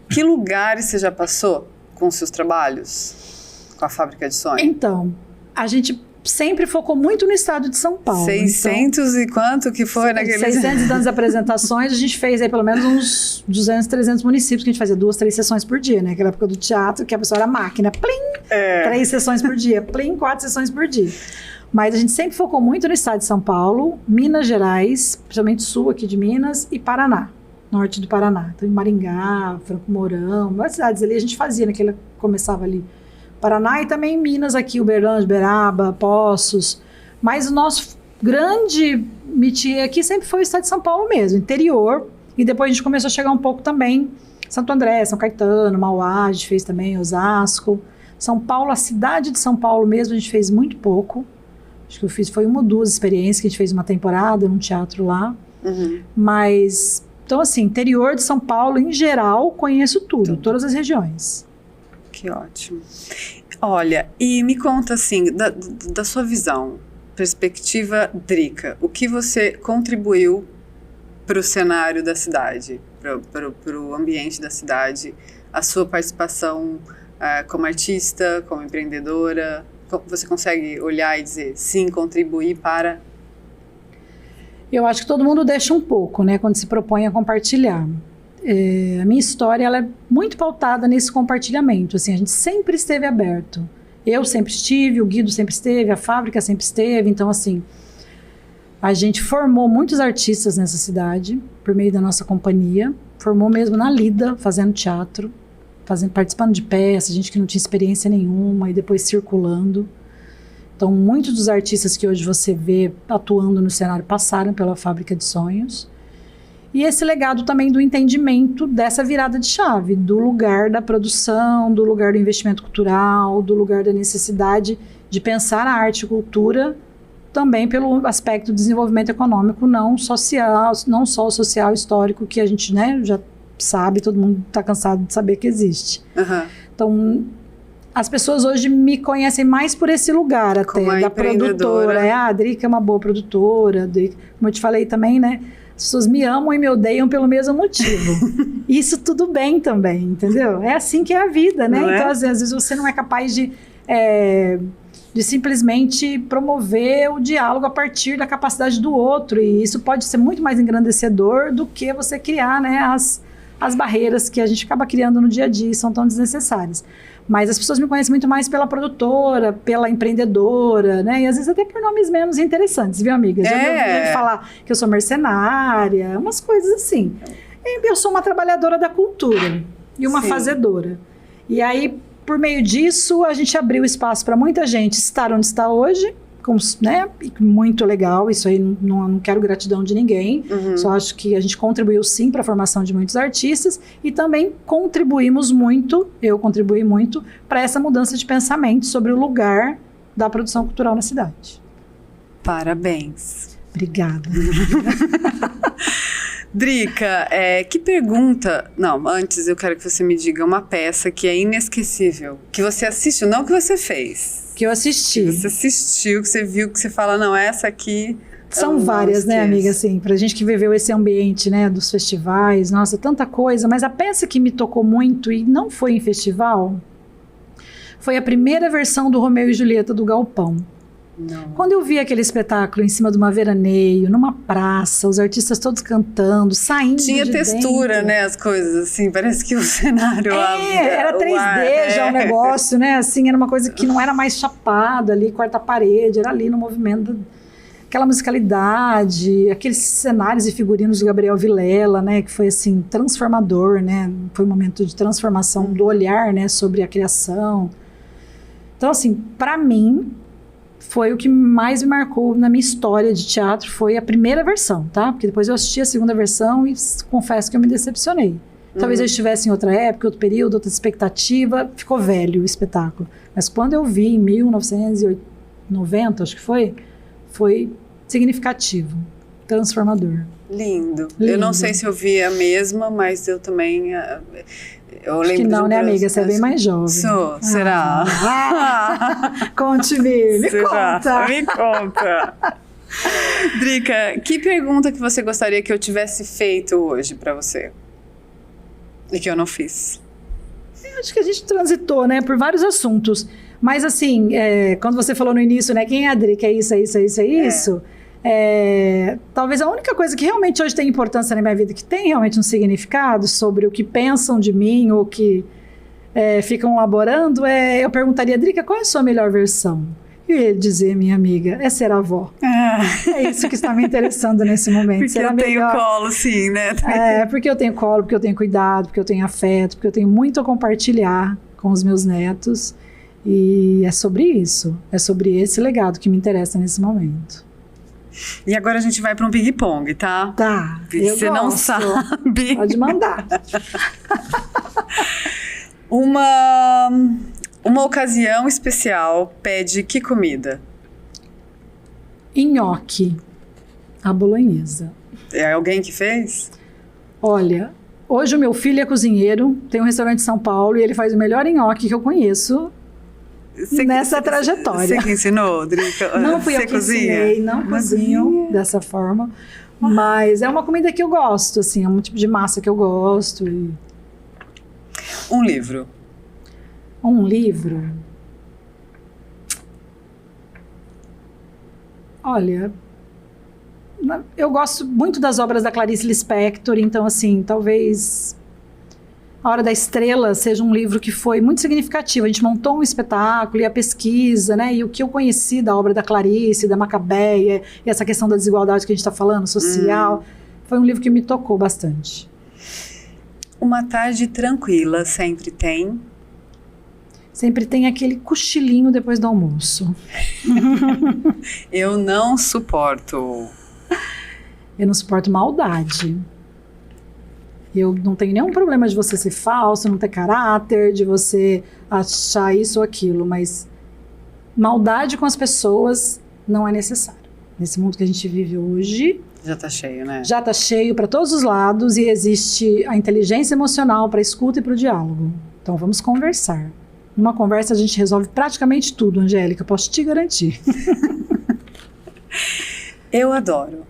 [SPEAKER 2] que lugares você já passou com os seus trabalhos, com a Fábrica de Sonhos?
[SPEAKER 3] Então, a gente sempre focou muito no estado de São Paulo.
[SPEAKER 2] 600 e quanto que foi naquele...
[SPEAKER 3] 600 das apresentações, a gente fez aí pelo menos uns 200, 300 municípios, que a gente fazia 2, 3 sessões por dia, né? Aquela época do teatro, que a pessoa era máquina, plim, 3 sessões por dia, plim, 4 sessões por dia. Mas a gente sempre focou muito no estado de São Paulo, Minas Gerais, principalmente sul aqui de Minas, e Paraná, norte do Paraná. Então, em Maringá, Franco Mourão, várias cidades ali a gente fazia, né? Que ela começava ali. Paraná e também em Minas aqui, Uberlândia, Uberaba, Poços. Mas o nosso grande métier aqui sempre foi o estado de São Paulo mesmo, interior. E depois a gente começou a chegar um pouco também Santo André, São Caetano, Mauá, a gente fez também Osasco. São Paulo, a cidade de São Paulo mesmo, a gente fez muito pouco. Acho que eu fiz, foi 1 ou 2 experiências que a gente fez uma temporada num teatro lá.
[SPEAKER 2] Uhum.
[SPEAKER 3] Mas, então assim, interior de São Paulo, em geral, conheço tudo, todas as regiões.
[SPEAKER 2] Que ótimo. Olha, e me conta assim, da sua visão, perspectiva Drica, o que você contribuiu para o cenário da cidade, para o ambiente da cidade, a sua participação como artista, como empreendedora, você consegue olhar e dizer, sim, contribuir para...
[SPEAKER 3] Eu acho que todo mundo deixa um pouco, né, quando se propõe a compartilhar. A minha história ela é muito pautada nesse compartilhamento, assim, a gente sempre esteve aberto. Eu sempre estive, o Guido sempre esteve, a fábrica sempre esteve, então assim, a gente formou muitos artistas nessa cidade, por meio da nossa companhia, formou mesmo na lida, fazendo teatro, participando de peças, gente que não tinha experiência nenhuma, e depois circulando. Então, muitos dos artistas que hoje você vê atuando no cenário passaram pela Fábrica de Sonhos. E esse legado também do entendimento dessa virada de chave, do lugar da produção, do lugar do investimento cultural, do lugar da necessidade de pensar a arte e cultura também pelo aspecto do desenvolvimento econômico, não social, não só o social histórico que a gente, né, já sabe, todo mundo está cansado de saber que existe.
[SPEAKER 2] Uhum.
[SPEAKER 3] Então, as pessoas hoje me conhecem mais por esse lugar até,
[SPEAKER 2] como
[SPEAKER 3] da produtora. A Drica é uma boa produtora, como eu te falei também, né? As pessoas me amam e me odeiam pelo mesmo motivo. Isso tudo bem também, entendeu? É assim que é a vida, né?
[SPEAKER 2] Não
[SPEAKER 3] então,
[SPEAKER 2] é?
[SPEAKER 3] às vezes, você não é capaz de simplesmente promover o diálogo a partir da capacidade do outro. E isso pode ser muito mais engrandecedor do que você criar, né, as barreiras que a gente acaba criando no dia a dia e são tão desnecessárias. Mas as pessoas me conhecem muito mais pela produtora, pela empreendedora, né? E às vezes até por nomes menos interessantes, viu, amiga? Já ouvi falar que eu sou mercenária, umas coisas assim. Eu sou uma trabalhadora da cultura e uma fazedora. E aí, por meio disso, a gente abriu espaço para muita gente estar onde está hoje, né? Muito legal, isso aí não quero gratidão de ninguém, só acho que a gente contribuiu sim para a formação de muitos artistas e também eu contribuí muito para essa mudança de pensamento sobre o lugar da produção cultural na cidade.
[SPEAKER 2] Parabéns.
[SPEAKER 3] Obrigada.
[SPEAKER 2] Drica, que pergunta... Não, antes eu quero que você me diga uma peça que é inesquecível, que você assistiu, não que você fez.
[SPEAKER 3] Que eu assisti.
[SPEAKER 2] Que você assistiu, que você viu, que você fala, não, essa aqui...
[SPEAKER 3] São várias, né, amiga, assim, pra gente que viveu esse ambiente, né, dos festivais, nossa, tanta coisa, mas a peça que me tocou muito e não foi em festival, foi a primeira versão do Romeu e Julieta do Galpão.
[SPEAKER 2] Não.
[SPEAKER 3] Quando eu vi aquele espetáculo em cima de uma veraneio, numa praça, os artistas todos cantando, saindo
[SPEAKER 2] Tinha
[SPEAKER 3] de
[SPEAKER 2] textura,
[SPEAKER 3] dentro.
[SPEAKER 2] né, as coisas, assim, parece que o cenário...
[SPEAKER 3] Era 3D já o negócio, né, assim, era uma coisa que não era mais chapado ali, quarta parede, era ali no movimento, aquela musicalidade, aqueles cenários e figurinos do Gabriel Vilela, né, que foi, assim, transformador, né, foi um momento de transformação do olhar, né, sobre a criação. Então, assim, para mim... foi o que mais me marcou na minha história de teatro, foi a primeira versão, tá? Porque depois eu assisti a segunda versão e confesso que eu me decepcionei. Talvez eu estivesse em outra época, outro período, outra expectativa. Ficou velho o espetáculo. Mas quando eu vi em 1990, acho que foi significativo, transformador.
[SPEAKER 2] Lindo. Eu não sei se eu vi a mesma, mas eu também... Eu
[SPEAKER 3] acho
[SPEAKER 2] lembro
[SPEAKER 3] que não, né, amiga? Você é bem mais jovem.
[SPEAKER 2] Sou, será?
[SPEAKER 3] Conte-me, me conta.
[SPEAKER 2] Me conta. Drica, que pergunta que você gostaria que eu tivesse feito hoje pra você? E que eu não fiz?
[SPEAKER 3] Acho que a gente transitou, né, por vários assuntos. Mas, assim, quando você falou no início, né, quem é a Drica? É isso, é isso, é isso, é isso. Talvez a única coisa que realmente hoje tem importância na minha vida, que tem realmente um significado sobre o que pensam de mim ou que ficam elaborando, eu perguntaria, Drica, qual é a sua melhor versão? E eu ia dizer, minha amiga, é ser avó. É isso que está me interessando nesse momento.
[SPEAKER 2] Porque eu tenho colo, sim, né?
[SPEAKER 3] Porque eu tenho colo, porque eu tenho cuidado, porque eu tenho afeto, porque eu tenho muito a compartilhar com os meus netos. E é sobre isso, é sobre esse legado que me interessa nesse momento.
[SPEAKER 2] E agora a gente vai para um ping-pong, tá?
[SPEAKER 3] Tá,
[SPEAKER 2] Você não sabe.
[SPEAKER 3] Pode mandar.
[SPEAKER 2] Uma ocasião especial pede que comida?
[SPEAKER 3] Nhoque, a bolonhesa.
[SPEAKER 2] É alguém que fez?
[SPEAKER 3] Olha, hoje o meu filho é cozinheiro, tem um restaurante em São Paulo e ele faz o melhor nhoque que eu conheço nessa trajetória.
[SPEAKER 2] Você que ensinou, Drica?
[SPEAKER 3] Não fui eu que ensinei, não cozinho dessa forma, mas é uma comida que eu gosto, assim, é um tipo de massa que eu gosto.
[SPEAKER 2] Um livro?
[SPEAKER 3] Um livro? Olha, eu gosto muito das obras da Clarice Lispector, então, assim, talvez A Hora da Estrela seja um livro que foi muito significativo. A gente montou um espetáculo e a pesquisa, né? E o que eu conheci da obra da Clarice, da Macabeia, e essa questão da desigualdade que a gente está falando, social, foi um livro que me tocou bastante.
[SPEAKER 2] Uma tarde tranquila sempre tem?
[SPEAKER 3] Sempre tem aquele cochilinho depois do almoço.
[SPEAKER 2] Eu não suporto.
[SPEAKER 3] Eu não suporto maldade. Eu não tenho nenhum problema de você ser falso, não ter caráter, de você achar isso ou aquilo, mas maldade com as pessoas não é necessário. Nesse mundo que a gente vive hoje...
[SPEAKER 2] Já tá cheio, né?
[SPEAKER 3] Já tá cheio para todos os lados e existe a inteligência emocional para a escuta e para o diálogo. Então vamos conversar. Numa conversa a gente resolve praticamente tudo, Angélica, posso te garantir.
[SPEAKER 2] Eu adoro.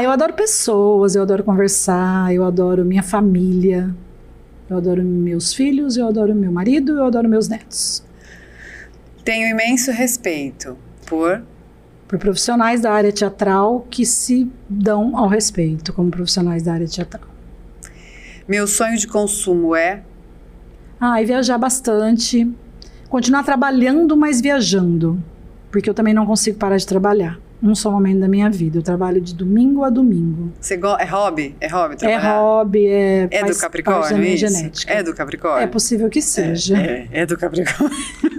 [SPEAKER 3] Eu adoro pessoas, eu adoro conversar, eu adoro minha família, eu adoro meus filhos, eu adoro meu marido, eu adoro meus netos.
[SPEAKER 2] Tenho imenso respeito por
[SPEAKER 3] profissionais da área teatral que se dão ao respeito como profissionais da área teatral.
[SPEAKER 2] Meu sonho de consumo é?
[SPEAKER 3] Viajar bastante, continuar trabalhando, mas viajando, porque eu também não consigo parar de trabalhar. Um só momento da minha vida. Eu trabalho de domingo a domingo.
[SPEAKER 2] É hobby? É hobby trabalhar?
[SPEAKER 3] É hobby,
[SPEAKER 2] É do Capricórnio,
[SPEAKER 3] minha
[SPEAKER 2] isso?
[SPEAKER 3] Genética.
[SPEAKER 2] É do Capricórnio?
[SPEAKER 3] É possível que seja.
[SPEAKER 2] É do Capricórnio.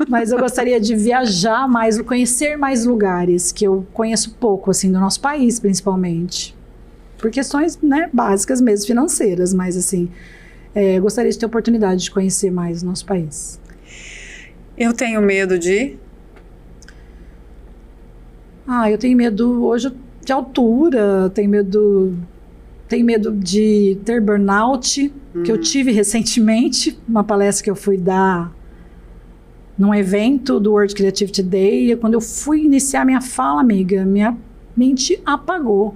[SPEAKER 3] Mas eu gostaria de viajar mais, conhecer mais lugares que eu conheço pouco, assim, do nosso país, principalmente. Por questões, né, básicas mesmo, financeiras, mas assim, gostaria de ter oportunidade de conhecer mais o nosso país.
[SPEAKER 2] Eu tenho medo de...
[SPEAKER 3] Eu tenho medo hoje de altura, tenho medo de ter burnout, que eu tive recentemente, uma palestra que eu fui dar num evento do World Creativity Day, e quando eu fui iniciar minha fala, amiga, minha mente apagou,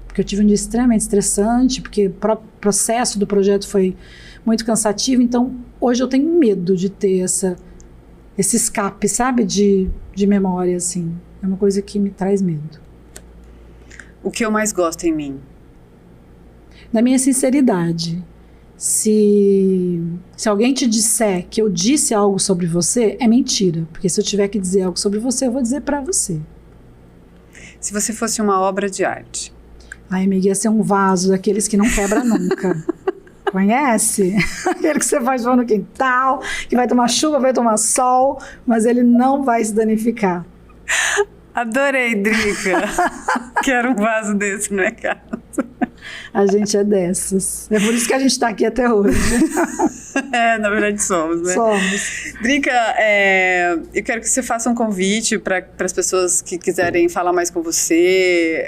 [SPEAKER 3] porque eu tive um dia extremamente estressante, porque o próprio processo do projeto foi muito cansativo, então hoje eu tenho medo de ter esse escape, sabe, de memória, assim. É uma coisa que me traz medo.
[SPEAKER 2] O que eu mais gosto em mim?
[SPEAKER 3] Da minha sinceridade. Se alguém te disser que eu disse algo sobre você, é mentira. Porque se eu tiver que dizer algo sobre você, eu vou dizer pra você.
[SPEAKER 2] Se você fosse uma obra de arte?
[SPEAKER 3] Amiga, ia ser um vaso daqueles que não quebra nunca. Conhece? Aquele que você faz no quintal, que vai tomar chuva, vai tomar sol, mas ele não vai se danificar.
[SPEAKER 2] Adorei, Drica. Quero um vaso desse na minha casa.
[SPEAKER 3] A gente é dessas. É por isso que a gente está aqui até hoje.
[SPEAKER 2] Na verdade somos, né?
[SPEAKER 3] Somos.
[SPEAKER 2] Drica, eu quero que você faça um convite para as pessoas que quiserem falar mais com você,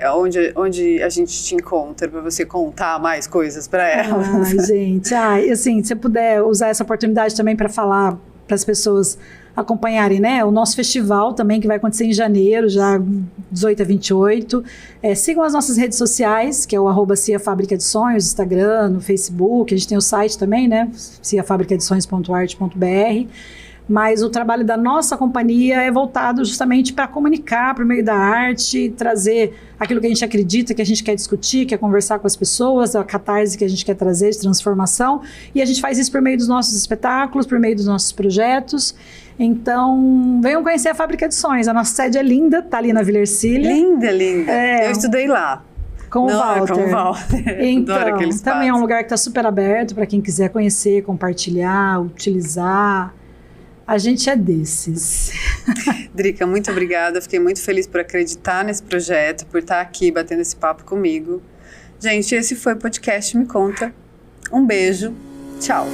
[SPEAKER 2] onde a gente te encontra, para você contar mais coisas para elas.
[SPEAKER 3] Ai, gente. Assim, se você puder usar essa oportunidade também para falar para as pessoas acompanharem, né? O nosso festival também, que vai acontecer em janeiro, já 18 a 28. Sigam as nossas redes sociais, que é o @Cia Fábrica de Sonhos, Instagram, no Facebook. A gente tem o site também, né? ciafabricadesonhos.art.br. Mas o trabalho da nossa companhia é voltado justamente para comunicar por meio da arte, trazer aquilo que a gente acredita, que a gente quer discutir, quer conversar com as pessoas, a catarse que a gente quer trazer de transformação. E a gente faz isso por meio dos nossos espetáculos, por meio dos nossos projetos. Então, venham conhecer a Fábrica de Sonhos. A nossa sede é linda, tá ali na Vila Ercília.
[SPEAKER 2] Linda, linda. Eu estudei lá.
[SPEAKER 3] Com o Walter.
[SPEAKER 2] Com o Walter.
[SPEAKER 3] Então,
[SPEAKER 2] adoro aquele espaço.
[SPEAKER 3] também é um lugar que está super aberto para quem quiser conhecer, compartilhar, utilizar. A gente é desses.
[SPEAKER 2] Drica, muito obrigada. Fiquei muito feliz por acreditar nesse projeto, por estar aqui batendo esse papo comigo. Gente, esse foi o podcast Me Conta. Um beijo. Tchau.